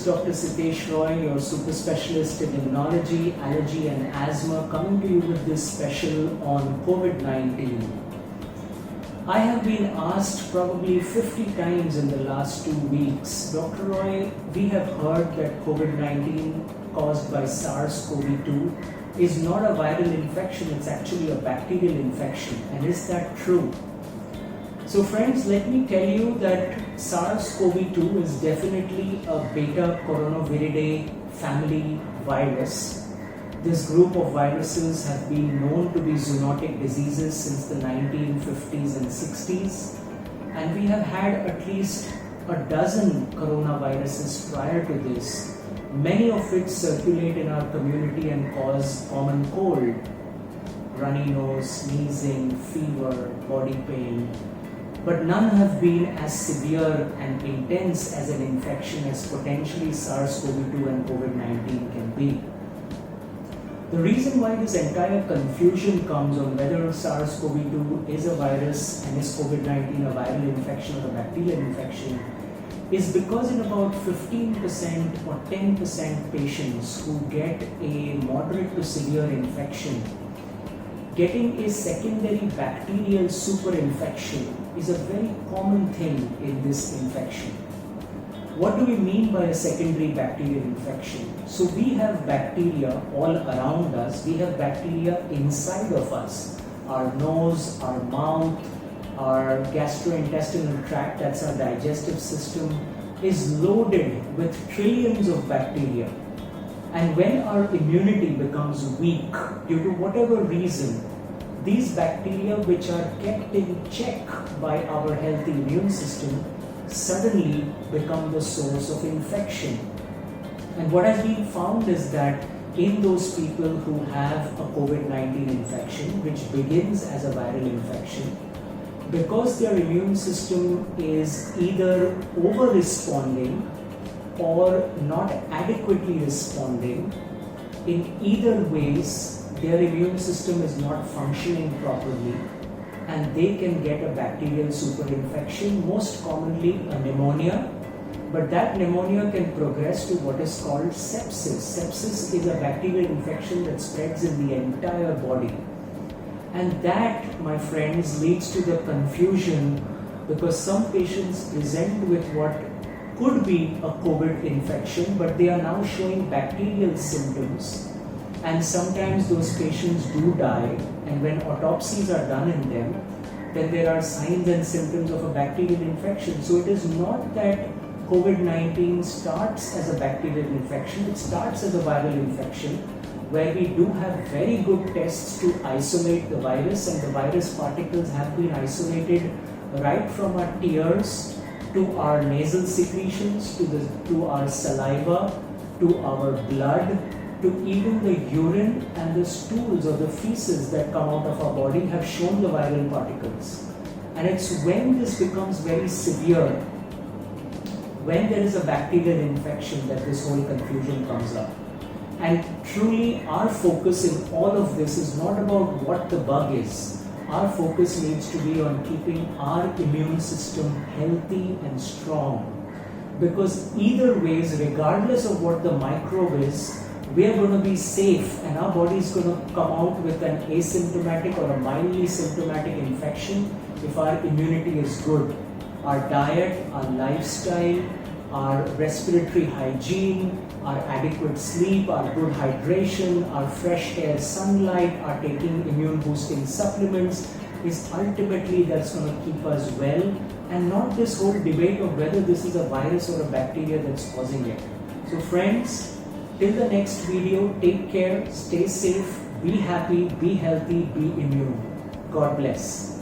is Dr. Sitesh Roy, your super specialist in immunology, allergy and asthma, coming to you with this special on COVID-19. I have been asked probably 50 times in the last 2 weeks, Dr. Roy, we have heard that COVID-19 caused by SARS-CoV-2 is not a viral infection, it's actually a bacterial infection. And is that true? So friends, let me tell you that SARS-CoV-2 is definitely a beta coronaviridae family virus. This group of viruses have been known to be zoonotic diseases since the 1950s and 60s, and we have had at least a dozen coronaviruses prior to this, many of which circulate in our community and cause common cold, runny nose, sneezing, fever, body pain. But none have been as severe and intense as an infection as potentially SARS-CoV-2 and COVID-19 can be. The reason why this entire confusion comes on whether SARS-CoV-2 is a virus and is COVID-19 a viral infection or a bacterial infection is because in about 15% or 10% patients who get a moderate to severe infection, getting a secondary bacterial superinfection is a very common thing in this infection. What do we mean by a secondary bacterial infection? So we have bacteria all around us. We have bacteria inside of us. Our nose, our mouth, our gastrointestinal tract, that's our digestive system, is loaded with trillions of bacteria. And when our immunity becomes weak due to whatever reason, these bacteria, which are kept in check by our healthy immune system, suddenly become the source of infection. And what has been found is that in those people who have a COVID-19 infection, which begins as a viral infection, because their immune system is either over-responding or not adequately responding, in either ways, their immune system is not functioning properly and they can get a bacterial superinfection, most commonly a pneumonia, but that pneumonia can progress to what is called sepsis. Sepsis is a bacterial infection that spreads in the entire body. And that, my friends, leads to the confusion because some patients present with what could be a COVID infection, but they are now showing bacterial symptoms. And sometimes those patients do die, and when autopsies are done in them, then there are signs and symptoms of a bacterial infection. So it is not that COVID-19 starts as a bacterial infection, it starts as a viral infection, where we do have very good tests to isolate the virus, and the virus particles have been isolated right from our tears to our nasal secretions, to our saliva, to our blood, to even the urine and the stools or the feces that come out of our body have shown the viral particles. And it's when this becomes very severe, when there is a bacterial infection, that this whole confusion comes up. And truly our focus in all of this is not about what the bug is. Our focus needs to be on keeping our immune system healthy and strong. Because either ways, regardless of what the microbe is, we are going to be safe and our body is going to come out with an asymptomatic or a mildly symptomatic infection if our immunity is good. Our diet, our lifestyle, our respiratory hygiene, our adequate sleep, our good hydration, our fresh air sunlight, our taking immune boosting supplements is ultimately that's going to keep us well, and not this whole debate of whether this is a virus or a bacteria that's causing it. So friends, till the next video, take care, stay safe, be happy, be healthy, be immune. God bless.